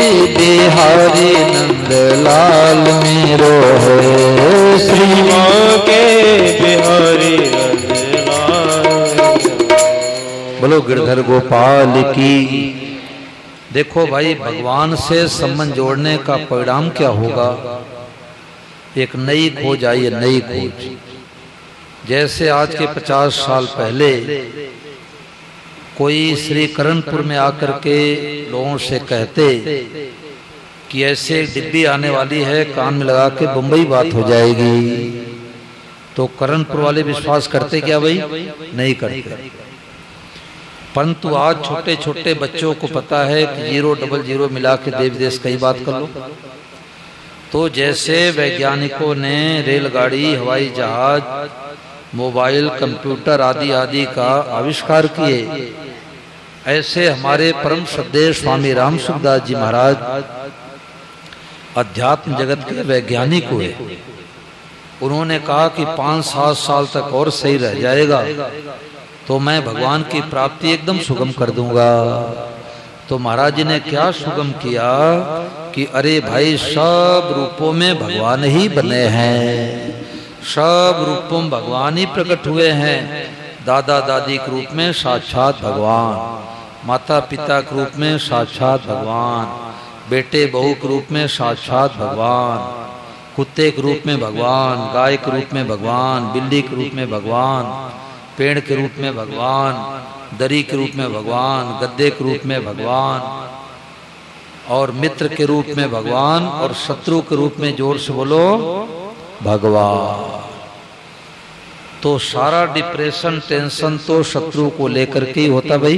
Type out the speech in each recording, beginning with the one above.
बिहारी नंदलाल मेरो है, श्री के बिहारी नंदलाल। बोलो गिरधर गोपाल की। देखो भाई, भगवान से संबंध जोड़ने का परिणाम क्या होगा? एक नई खोज आई है, नई खोज। जैसे आज के 50 साल पहले कोई श्री करणपुर में आकर के लोगों से कहते कि ऐसे डिब्बी आने वाली है, कान में लगा के बम्बई बात हो जाएगी, तो करणपुर वाले विश्वास करते क्या भाई? नहीं करते। परंतु आज छोटे छोटे बच्चों को पता है कि 000 मिला के देश विदेश कई बात कर लो। तो जैसे वैज्ञानिकों ने रेलगाड़ी, हवाई जहाज, मोबाइल, कंप्यूटर आदि आदि का आविष्कार किए, ऐसे हमारे परम श्रद्धेय स्वामी राम सुखदास जी महाराज अध्यात्म जगत के वैज्ञानिक हुए। उन्होंने कहा कि 5-7 साल तक और सही रह जाएगा तो मैं भगवान की प्राप्ति एकदम सुगम कर दूंगा। तो महाराज जी ने क्या सुगम किया कि अरे भाई, सब रूपों में भगवान ही बने हैं, सब रूपों में भगवान ही प्रकट हुए हैं। दादा दादी के रूप में साक्षात भगवान, माता पिता के रूप में साक्षात भगवान, बेटे बहू के रूप में साक्षात भगवान, कुत्ते के रूप में भगवान, गाय के रूप में भगवान, बिल्ली के रूप में भगवान, पेड़ के रूप में भगवान, दरी के रूप में भगवान, गद्दे के रूप में भगवान, और मित्र के रूप में भगवान, और शत्रु के रूप में जोर से बोलो भगवान। तो सारा डिप्रेशन, टेंशन तो शत्रु को लेकर के ही होता भाई।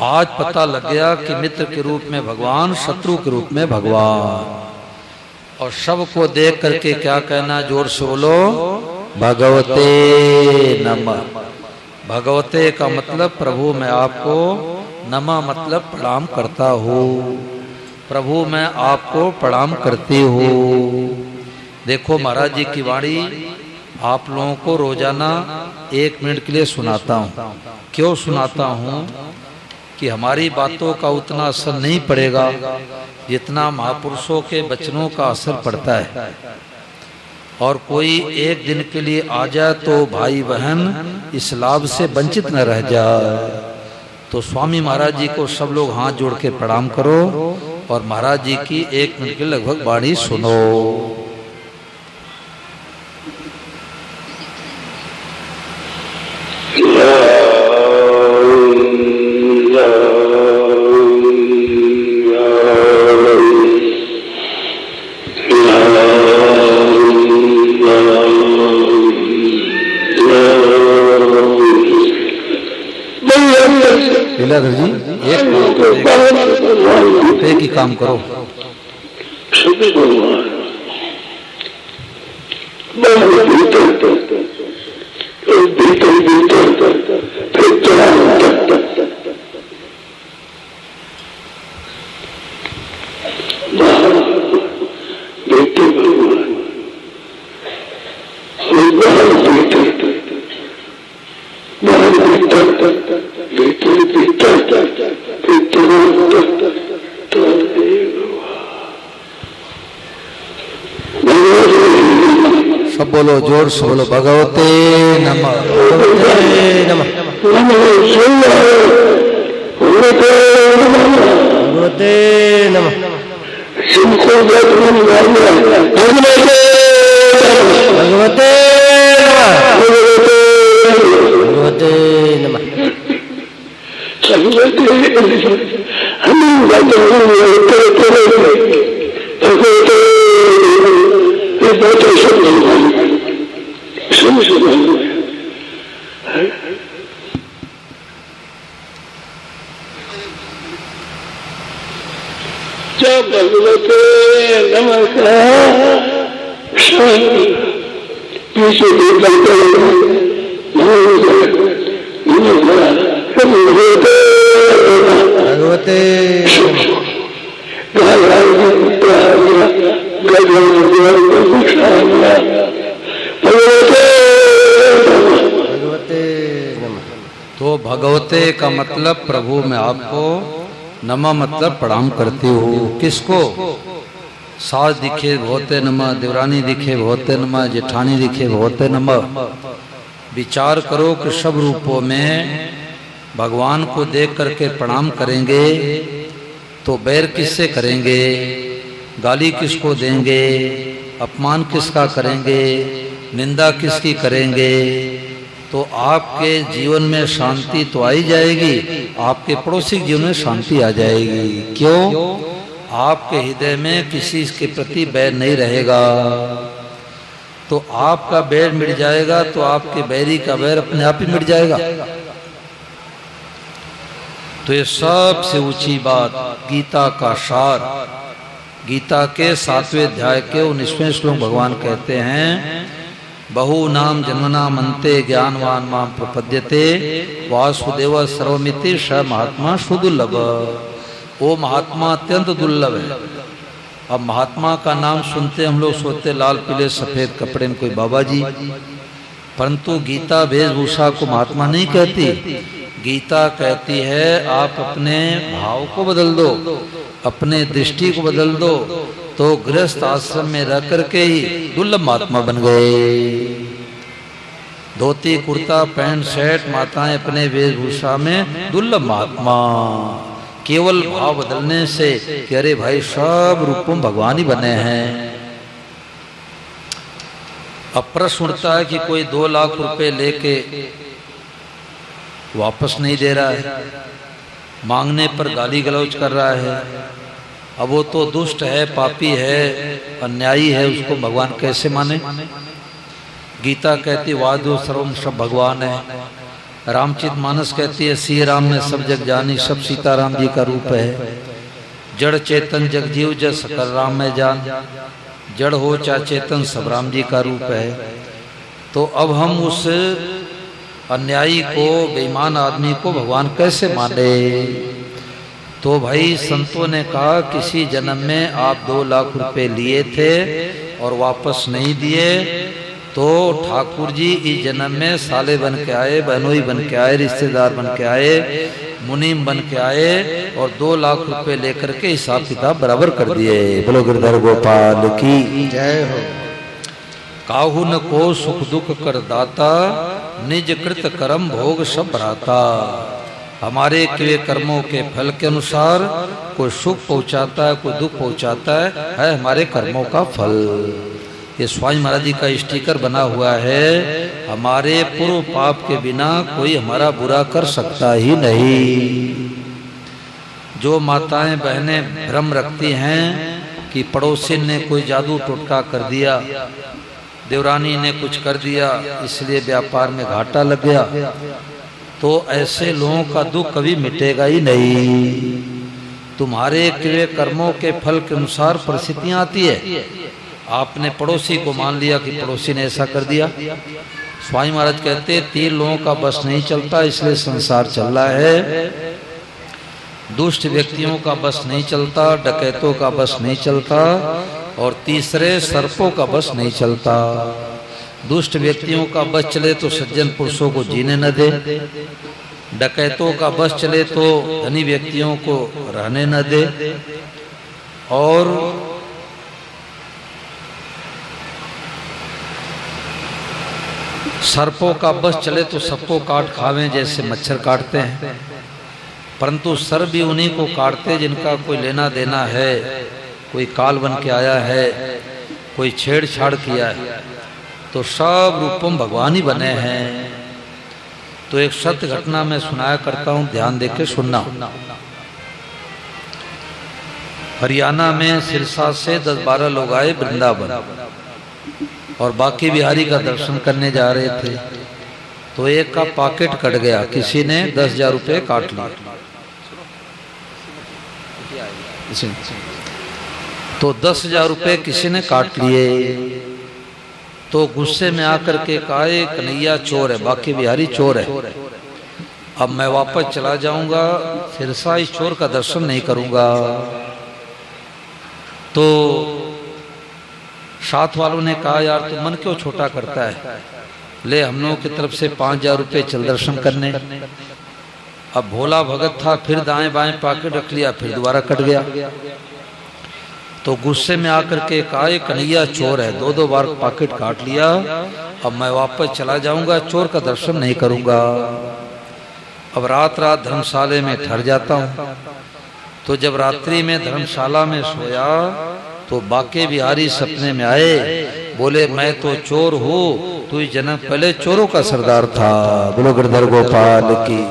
आज पता लग गया कि मित्र के रूप में भगवान, शत्रु के रूप में भगवान, और सबको देख करके क्या कहना? जोर से बोलो भगवते नमः। भगवते का मतलब प्रभु मैं आपको, नमः मतलब प्रणाम करता हूँ, प्रभु मैं आपको प्रणाम करती हूँ। देखो महाराज जी की वाणी आप लोगों को रोजाना 1 मिनट के लिए सुनाता हूँ। क्यों सुनाता हूँ? कि हमारी बातों का उतना असर नहीं पड़ेगा जितना महापुरुषों के वचनों का असर पड़ता है। और कोई एक दिन के लिए आ जाए तो भाई बहन इस लाभ से वंचित न रह जाए। तो स्वामी महाराज जी को सब लोग हाथ जोड़ के प्रणाम करो और महाराज जी की 1 मिनट के लगभग वाणी सुनो। लीलाधर जी एक ही काम करो। सब बोलो, जोर से बोलो भगवते नमः, भगवते नमः, भगवते नमः, भगवते नमः, जब भगवते नमः पीछे भगवते तो भगवते का मतलब प्रभु मैं आपको, नमः मतलब प्रणाम करती हो। किसको? सास दिखे बहुते नमः, देवरानी दिखे बहुते नमः, जेठानी दिखे बहुते नमः। विचार करो कि सब रूपों में भगवान को देख करके प्रणाम करेंगे तो बैर किससे करेंगे, गाली किसको देंगे, अपमान किसका करेंगे, निंदा किसकी करेंगे? तो आपके जीवन में शांति तो आई जाएगी, आपके पड़ोसी जीवन में शांति आ जाएगी। क्यों? आपके हृदय में किसी के प्रति बैर नहीं रहेगा। तो आपका बैर मिट जाएगा तो आपके बैरी का बैर अपने आप ही मिट जाएगा। तो ये सबसे ऊंची बात गीता का सार, गीता के 7वें अध्याय के 19वें श्लोक भगवान कहते हैं, बहु नाम जन्मना मनते ज्ञानवान माम प्रपद्यते वासुदेव सर्वमिति स महात्मा सुदुर्लभ। वो महात्मा अत्यंत दुर्लभ है। अब महात्मा का नाम सुनते हम लोग सोचते लाल पीले सफेद कपड़े में कोई बाबा जी, परंतु गीता वेशभूषा को महात्मा नहीं कहती। गीता कहती है आप अपने भाव को बदल दो, अपने दृष्टि को बदल दो, तो गृहस्थ आश्रम में रह करके ही दुर्लभ महात्मा बन गए। धोती कुर्ता पैंट शर्ट माताएं अपने वेशभूषा में दुर्लभ महात्मा। केवल भाव बदलने से कि अरे भाई सब रूपों में भगवान ही बने हैं। अब प्रश्न उठता है कि कोई 2 लाख रुपए लेके वापस नहीं दे रहा है, मांगने पर गाली गलौज कर रहा है, अब वो तो दुष्ट है, पापी है, अन्यायी है, उसको भगवान कैसे माने? गीता कहती वादो सर्वम सब भगवान है। रामचरितमानस कहती है श्री राम ने सब जग जानी, सब सीताराम जी का रूप है। जड़ चेतन जग जीव जग सकल राम में जान, जड़ हो चाहे चेतन सब राम जी का रूप है। तो अब हम उस अन्यायी को, बेईमान आदमी को भगवान कैसे माने? तो भाई संतों ने कहा किसी जन्म में आप 2 लाख रुपए लिए थे और वापस नहीं दिए, तो ठाकुर जी इस जन्म में साले बन के आए, बहनोई बन के आए, रिश्तेदार बन के आए, मुनीम बन के आए और 2 लाख रुपए लेकर के हिसाब किताब बराबर कर दिए। बोलो गिरधर गोपाल की जय हो। काहू न को सुख दुख कर दाता, निज कृत कर्म भोग सब भराता। हमारे किए कर्मों के फल के अनुसार कोई सुख पहुंचाता है, कोई दुख पहुंचाता है हमारे कर्मों का फल। ये स्वामी महाराज जी का स्टिकर बना हुआ है, हमारे पूर्व पाप के बिना कोई हमारा बुरा कर सकता ही नहीं। जो माताएं बहनें भ्रम रखती हैं कि पड़ोसी ने कोई जादू टोटका कर दिया, देवरानी ने कुछ कर दिया इसलिए व्यापार में घाटा लग गया, तो ऐसे लोगों का दुख कभी मिटेगा ही नहीं। तुम्हारे किए कर्मों के फल के अनुसार परिस्थितियां आती है। आपने पड़ोसी को मान लिया कि पड़ोसी ने ऐसा कर दिया। स्वामी महाराज कहते 3 लोगों का बस नहीं चलता, इसलिए संसार चल रहा है। दुष्ट व्यक्तियों का बस नहीं चलता, डकैतों का बस नहीं चलता, और तीसरे सर्पों का बस नहीं चलता। दुष्ट व्यक्तियों का बस चले तो सज्जन पुरुषों को जीने न दे, डकैतों का बस चले तो धनी व्यक्तियों को रहने न दे, और सर्पों का बस चले तो सबको काट खावें जैसे मच्छर काटते हैं। परंतु सर्प भी उन्हीं को काटते जिनका कोई लेना देना है, कोई काल बन के आया है, कोई छेड़छाड़ किया है, तो सब रूपों में भगवान ही बने हैं। तो एक सत्य घटना मैं सुनाया करता हूं, ध्यान देके सुनना। हरियाणा में सिरसा से 10-12 लोग आए वृंदावन, और बाकी बिहारी का दर्शन करने जा रहे थे। तो एक का पॉकेट कट गया, किसी ने 10,000 रुपये काट लिए। तो 10,000 रुपये किसी ने काट लिए। तो गुस्से में आकर के कहा कन्हैया चोर है, बाकी बिहारी चोर है, अब मैं वापस चला जाऊंगा, सिरसा इस चोर का दर्शन नहीं करूंगा। तो साथ वालों ने कहा यार तू मन क्यों छोटा करता है, ले हम लोगों की तरफ से 5,000 रुपये चल दर्शन करने। अब भोला भगत था, फिर दाएं बाएं पॉकेट रख लिया, फिर दोबारा कट गया। तो गुस्से में आकर के कहा ये कन्हैया चोर है, दो दो बार पॉकेट काट लिया, अब मैं वापस चला जाऊंगा, चोर का दर्शन नहीं करूंगा। अब रात रात धर्मशाला में ठहर जाता हूँ। तो जब रात्रि में धर्मशाला में सोया तो बाके बिहारी सपने में आए, बोले मैं तो चोर हूँ, तू जन्म पहले चोरों का सरदार था। बोलो गिरधर गोपाल की।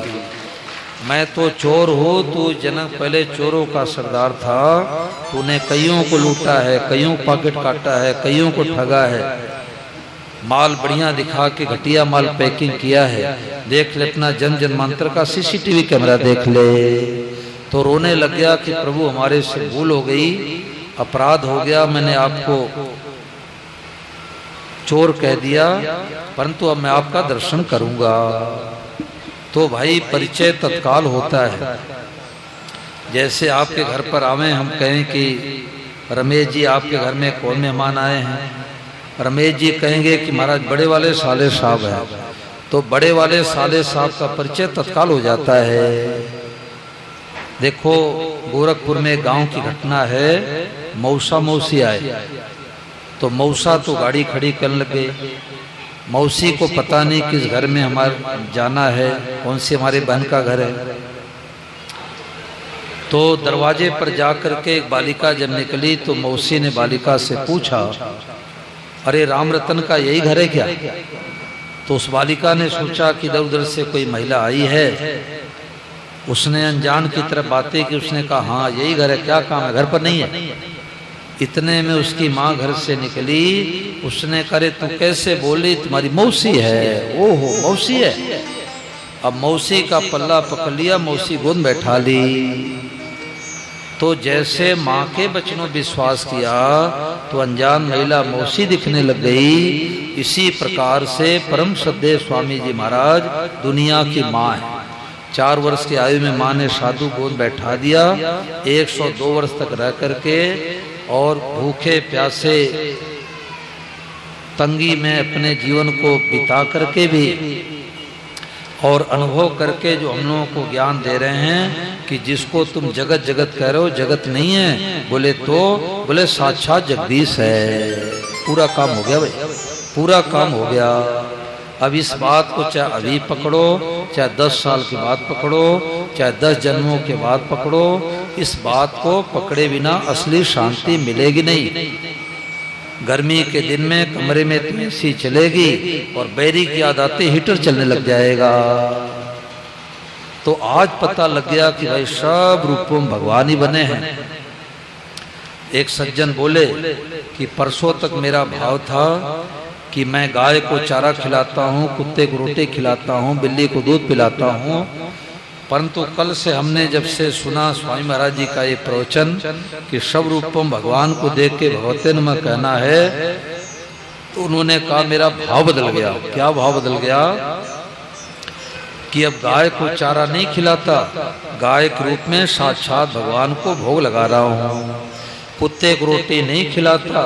मैं तो चोर हूँ, तू जन्म पहले चोरों का सरदार था, तूने कईयों को लूटा है, कईयों पॉकेट काटा है, कईयों को ठगा है, माल बढ़िया दिखा के घटिया माल पैकिंग किया है, देख ले अपना जन जन्मांतर का सीसीटीवी कैमरा देख ले। तो रोने लग गया कि प्रभु हमारे से भूल हो गई, अपराध हो गया, मैंने आपको चोर कह दिया, परंतु अब मैं आपका दर्शन करूंगा। तो भाई परिचय तत्काल होता है। जैसे आपके घर पर आवे, हम कहें कि रमेश जी आपके घर में कौन मेहमान आए हैं, रमेश जी कहेंगे कि महाराज बड़े वाले साले साहब हैं, तो बड़े वाले साले साहब का परिचय तत्काल हो जाता है। देखो गोरखपुर में गांव की घटना है, मौसा मौसी आए, तो मौसा तो गाड़ी खड़ी करने लगे, मौसी को पता नहीं किस घर में हमारे जाना है, कौन सी हमारे बहन का घर है। तो दरवाजे पर जाकर के एक बालिका जब निकली तो मौसी ने बालिका से पूछा, अरे राम रतन का यही घर है क्या? तो उस बालिका ने सोचा कि इधर उधर से कोई महिला आई है, उसने अनजान की तरफ बातें की, उसने कहा हाँ यही घर है, क्या काम है, घर पर नहीं है। इतने में उसकी माँ घर से निकली, उसने करे तू कैसे बोली, तुम्हारी मौसी है। ओहो मौसी है। अब मौसी का पल्ला पकड़ लिया, मौसी गोद बैठा ली। तो जैसे माँ के बचनों विश्वास किया तो अनजान महिला मौसी दिखने लग गई। इसी प्रकार से परम श्रद्धेय स्वामी जी महाराज दुनिया की माँ है। 4 वर्ष की आयु में माँ ने साधु गोद बैठा दिया, 102 वर्ष तक रह करके और भूखे प्यासे तंगी में अपने जीवन को बिता करके भी और अनुभव करके जो हम लोगों को ज्ञान दे रहे हैं कि जिसको तुम जगत जगत कह रहे हो जगत नहीं है, बोले तो बोले साक्षात जगदीश है। पूरा काम हो गया भाई, पूरा काम हो गया। अब इस बात को चाहे अभी पकड़ो, चाहे 10 साल के बाद पकड़ो, चाहे 10 जन्मों के बाद पकड़ो, इस बात को पकड़े बिना असली शांति मिलेगी नहीं। गर्मी के दिन में कमरे में एसी चलेगी और बैरी की याद आते हीटर चलने लग जाएगा। तो आज पता लग गया कि भाई सब रूपों में भगवान ही बने हैं। एक सज्जन बोले कि परसों तक मेरा भाव था कि मैं गाय को चारा खिलाता हूँ, कुत्ते को रोटी खिलाता हूँ, बिल्ली को दूध पिलाता हूँ, परंतु कल से हमने जब से सुना स्वामी महाराज जी का ये प्रवचन कि सब रूपम भगवान को देख के भगवते नमः कहना है, तो उन्होंने कहा मेरा भाव बदल गया। क्या भाव बदल गया कि अब गाय को चारा नहीं खिलाता, गाय के रूप में साक्षात भगवान को भोग लगा रहा हूँ। कुत्ते को रोटी नहीं खिलाता,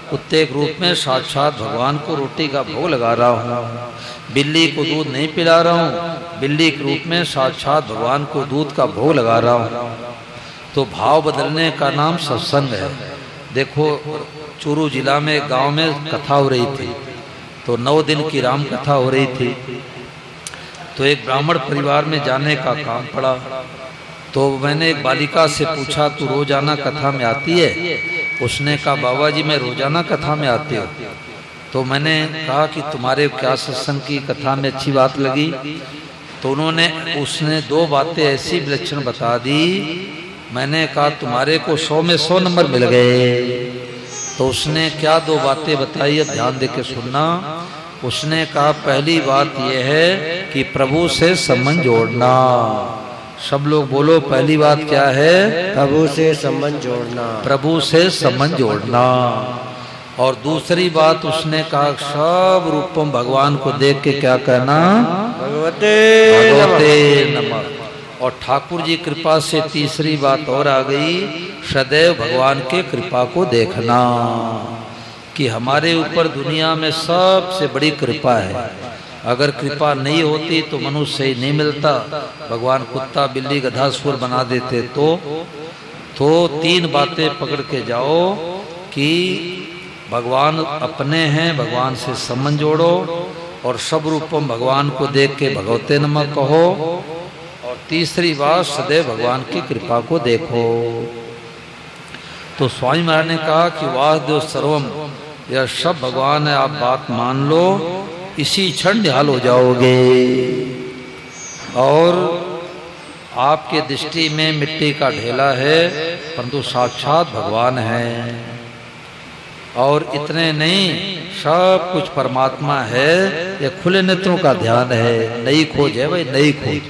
कुत्ते के रूप में साक्षात भगवान को रोटी का भोग लगा रहा हूँ। बिल्ली को दूध नहीं पिला रहा हूँ, बिल्ली के रूप में साक्षात भगवान को दूध का भोग लगा रहा हूँ। तो भाव बदलने का नाम सत्संग है। देखो चूरू जिला में गांव में कथा हो रही थी, तो 9 दिन की राम कथा हो रही थी। तो एक ब्राह्मण परिवार में जाने का काम पड़ा। तो मैंने एक बालिका से पूछा तू रोजाना कथा में आती है? उसने कहा बाबा जी मैं रोजाना कथा में आती हूँ। तो मैंने कहा कि तुम्हारे क्या सत्संग की कथा में अच्छी बात लगी? तो उसने 2 बातें ऐसी विलक्षण बता दी। मैंने कहा तुम्हारे को 100 में 100 नंबर मिल गए। तो उसने क्या 2 बातें बताई, अब ध्यान दे के सुनना। उसने कहा पहली बात यह है कि प्रभु से संबंध जोड़ना। सब लोग बोलो पहली बात क्या है? प्रभु से संबंध जोड़ना, प्रभु से संबंध जोड़ना। और दूसरी बात उसने कहा सब रूपों भगवान को देख के क्या कहना? भगवते नमः। और ठाकुर जी कृपा से तीसरी बात और आ गई, सदैव भगवान के कृपा को देखना कि हमारे ऊपर दुनिया में सबसे बड़ी कृपा है। अगर कृपा नहीं होती तो मनुष्य ही नहीं मिलता, भगवान कुत्ता बिल्ली गधा सुअर बना देते। तो तीन बातें पकड़ के जाओ कि भगवान अपने हैं, भगवान से संबंध जोड़ो, और सब रूपम भगवान को देख के भगवते नमः कहो, और तीसरी बात सदैव भगवान की कृपा को देखो। तो स्वामी महाराज ने कहा कि वासुदेव सर्वम, यह सब भगवान है, आप बात मान लो, इसी क्षण निहाल हो जाओगे। और आपके दृष्टि में मिट्टी का ढेला है, परंतु साक्षात भगवान है। और इतने नहीं, सब कुछ परमात्मा है, ये खुले नेत्रों का ध्यान है। नई खोज है भाई, नई खोज,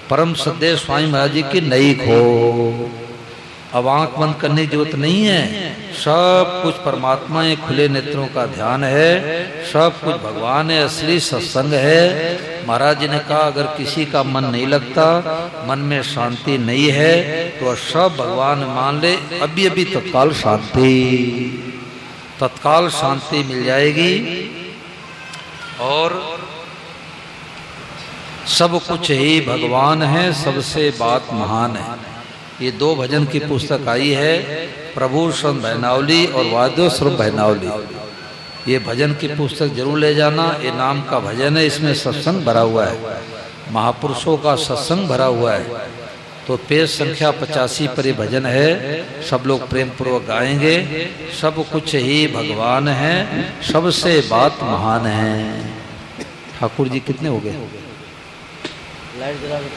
परम सदैव स्वामी महाराज जी की नई खोज। अब आंख बंद करने की जरूरत नहीं है, सब कुछ परमात्मा है, खुले नेत्रों का ध्यान है, सब कुछ भगवान है, असली सत्संग है। महाराज जी ने कहा अगर किसी का मन नहीं लगता, मन में शांति नहीं है, तो सब भगवान मान ले, अभी अभी तत्काल शांति, तत्काल शांति मिल जाएगी। और सब कुछ ही भगवान है, सबसे बात महान है। ये दो भजन की पुस्तक आई है, प्रभु श्रम भैनावली और वाद्य श्रम भैनावली। ये भजन की पुस्तक जरूर ले जाना। ये नाम का भजन है, इसमें सत्संग भरा हुआ है, महापुरुषों का सत्संग भरा हुआ है। तो पेज संख्या 85 पर ये भजन है, सब लोग प्रेम पूर्वक गाएंगे। सब कुछ ही भगवान है, सबसे बात महान है। ठाकुर जी कितने हो गए? लाइट जला दो,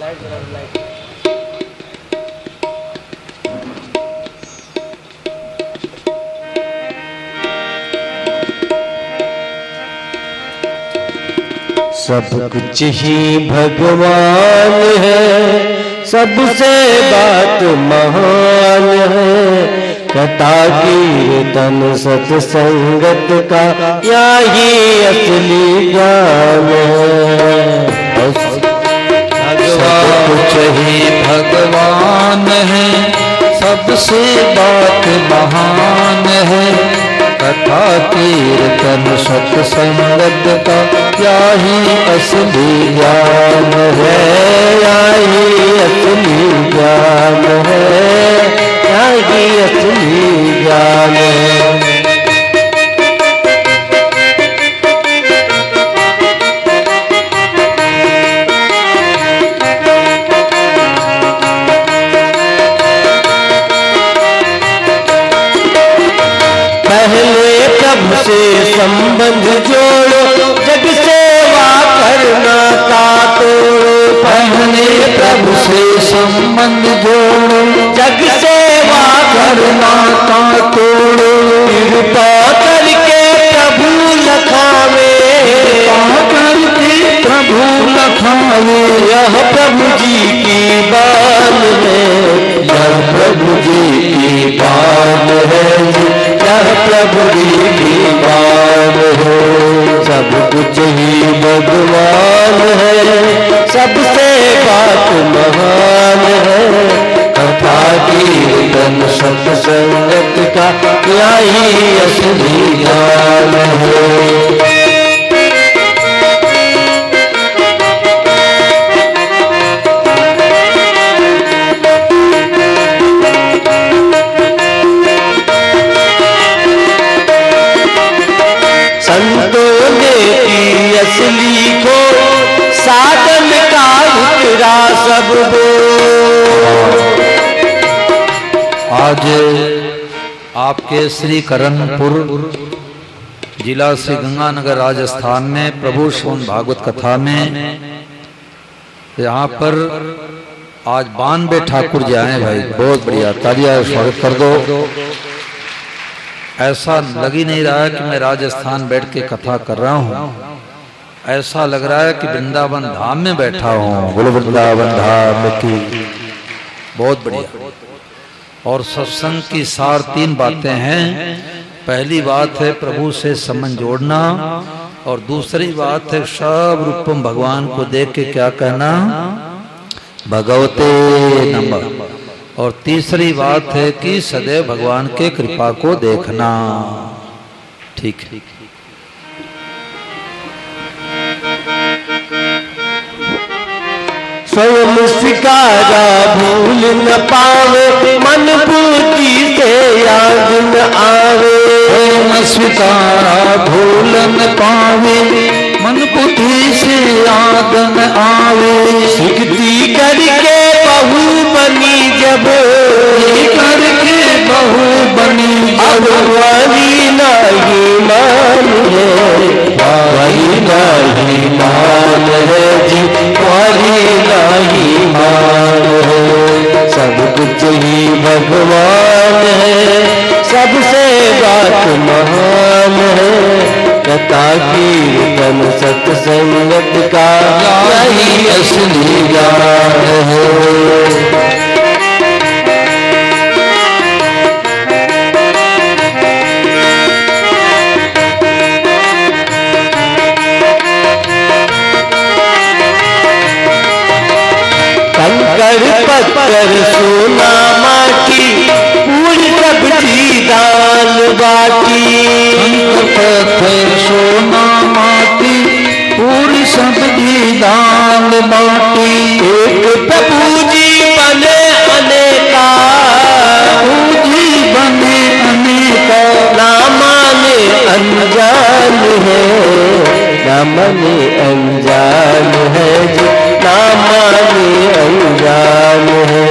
लाइट जला दो, लाइट। सब कुछ ही भगवान है, सबसे बात महान है। कथा कीर्तन सत्संगत का यही असली ज्ञान है। सब कुछ ही भगवान है, सबसे बात महान है। कथा कीर्तन सत्संगत का यही असली ज्ञान है, यही असली ज्ञान है, यही असली ज्ञान है। पहले प्रभु से संबंध जोड़ो, जग सेवा करना का तोड़ो। पहले प्रभु से संबंध जोड़ो, जग सेवा करना का तोड़ो। कृपा करके प्रभु लखावे, करके प्रभु लखावे। यह प्रभु जी की बात है, यह प्रभु जी की बात है, यह प्रभु जी की बात है। सब कुछ ही भगवान है, सबसे बात महान है। कथा कीर्तन सत्संगत का यही असली ज्ञान है। संतों ने की असली को साधन का उतरा सब वो। आज आपके श्री करणपुर जिला श्री गंगानगर राजस्थान में प्रभु श्रवण भागवत कथा में यहाँ पर आज 92 ठाकुर जी आए भाई, बहुत बढ़िया, तालियां स्वागत कर दो। ऐसा लग ही नहीं रहा है कि मैं राजस्थान बैठ के कथा कर रहा हूँ, ऐसा लग रहा है कि वृंदावन धाम में बैठा हूँ। बोलो वृंदावन धाम की। बहुत बढ़िया। और सत्संग की सार 3 बातें हैं। पहली बात है प्रभु से संबंध जोड़ना, और दूसरी बात है सब रूपम भगवान को देख के क्या कहना, भगवते नमः। और तीसरी बात है कि सदैव भगवान के कृपा को देखना। ठीक है। स्वयं सिकारा भूल न पावे, मन बुद्धि से याद न आवे। स्वयं स्वीकारा भूल न पावे, मन बुद्धि से याद न आवे। सिकती करके बहू बनी जब, करके बहू बनी अब वही नहीं मान है, वही नहीं मान है जी, वही नहीं मान है। सब कुछ ही भगवान है, सबसे बात महान है। कथा कीर्तन सत्संगत का यही असली ज्ञान है। कंकड़ पत्थर सोना माटी, पूरी सब्जी दाल बाटी। कंकड़ पत्थर सोना माटी, पूरी सब्जी दाल बाटी। एक प्रभु जी बने अनेका, प्रभु जी बने अनेका। ना माने अनजान है, ना माने अनजान है जी, ना माने अनजान है।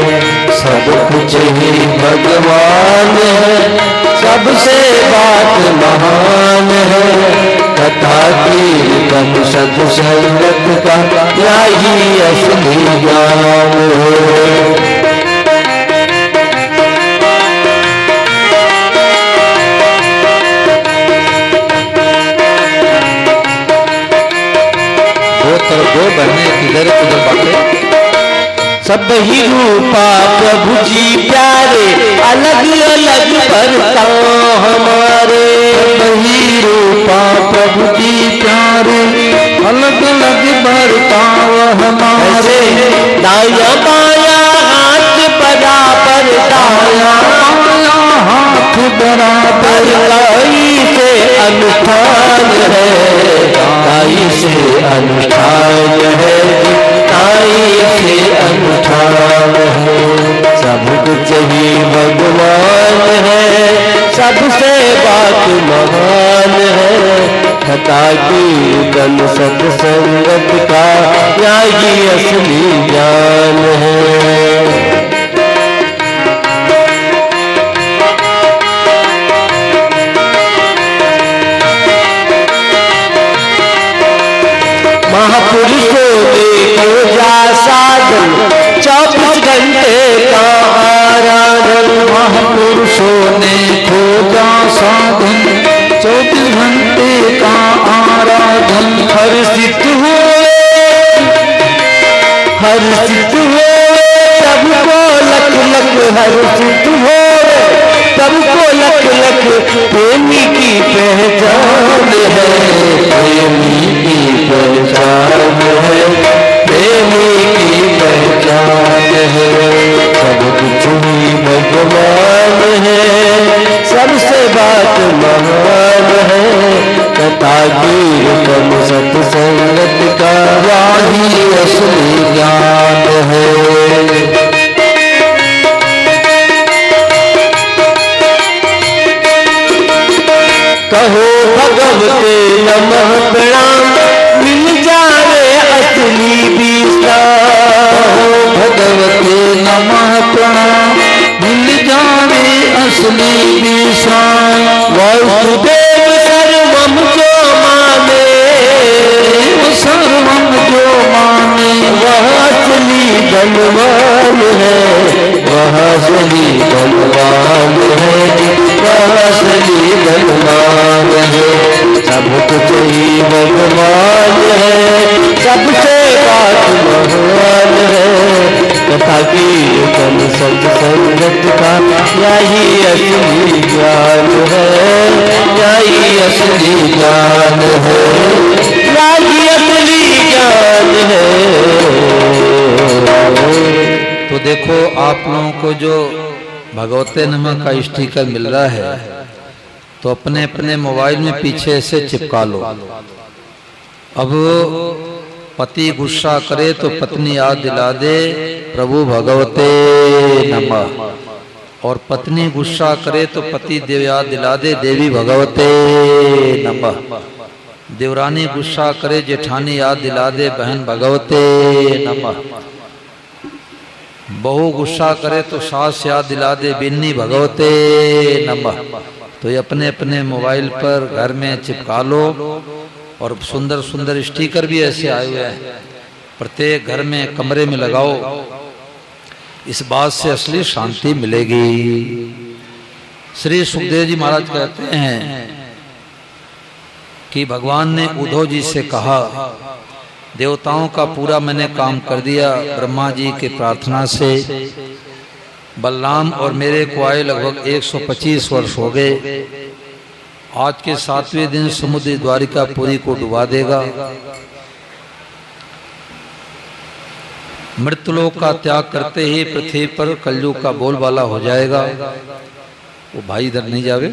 सब कुछ ही भगवान है, सबसे बात महान है। कथा कीर्तन सत्संगत का यही असली ज्ञान है। दो बहने किधर किधर बातें। सब ही रूपा प्रभु जी प्यारे, अलग अलग बरताव हमारे। सब ही रूपा प्रभु जी प्यारे, अलग अलग बरताव हमारे। दाया बाया हाथ बराबर, दाया बाया हाथ बराबर। ताई से अनुष्ठान है, ताई से अनुष्ठान है, ताई से अनुष्ठान है। सब कुछ ही भगवान है, सबसे बात महान है। कथा कीर्तन सत्संगत का यही असली ज्ञान है। महापुरुषों देखो जा साधन, 24 घंटे का आराधन। महापुरुषों ने खोजा साधन, 24 घंटे का आराधन। हर्षित हुए, हर्षित हुए, सबको लख लख हर्षित हुए, सबको लख लख। प्रेमी की पहचान है, प्रेमी की पहचान है, प्रेमी की पहचान है। सब कुछ ही भगवान है, सबसे बात महान है। कथा कीर्तन सत्संगत का यही असली ज्ञान है। कहो भगवते नमः प्रणाम, मिल जाए असली विश्राम। भगवते नमः प्रणाम, मिल जावे असली विश्राम। वासुदेव सर्वम जो माने, सर्वम जो माने, वह असली धनवान है, वह असली धनवान है, वह असली धनवान है। सब कुछ ही भगवान है, सबसे बात महान है। कथा कीर्तन सत्संगत का यही असली ज्ञान है, यही असली ज्ञान है, यही असली ज्ञान है। तो देखो आप लोगों को जो भगवते नमः का स्टिकर मिल रहा है, तो अपने अपने मोबाइल में पीछे से चिपका लो। अब पति गुस्सा करे तो पत्नी याद दिला दे प्रभु भगवते नमः, और पत्नी गुस्सा करे तो पति देव याद दिला दे देवी भगवते नमः। देवरानी गुस्सा करे जेठानी याद दिला दे बहन भगवते नमः। बहू गुस्सा करे तो सास याद दिला दे बिन्नी भगवते नमः। तो ये अपने अपने मोबाइल पर घर में चिपका लो, और सुंदर सुंदर स्टिकर भी ऐसे आए हुए हैं, प्रत्येक घर में कमरे में लगाओ। इस बात से असली शांति मिलेगी। श्री सुखदेव जी महाराज कहते हैं कि भगवान ने उद्धव जी से कहा, देवताओं का पूरा मैंने काम कर दिया ब्रह्मा जी के प्रार्थना से। बलराम और मेरे को आए लगभग 125 वर्ष हो गए। आज के 7वें दिन समुद्र द्वारिकापुरी को डुबा देगा। मृत्युलोक का त्याग करते ही पृथ्वी पर कलयुग का बोलबाला हो जाएगा। वो भाई इधर नहीं जावे,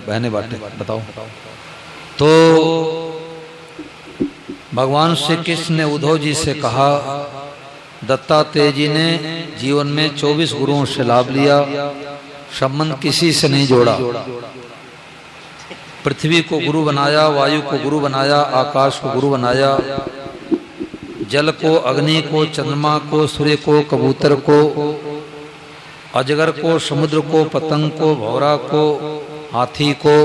बहने बाटे बताओ। तो भगवान श्री कृष्ण ने उद्धव जी से कहा, दत्तात्रेय जी ने जीवन में 24 गुरुओं से लाभ लिया, संबंध किसी से नहीं जोड़ा। पृथ्वी को गुरु बनाया, वायु को गुरु बनाया, आकाश को गुरु बनाया, जल को, अग्नि को, चंद्रमा को, सूर्य को, कबूतर को, अजगर को, समुद्र को, पतंग को, भौरा को, हाथी को,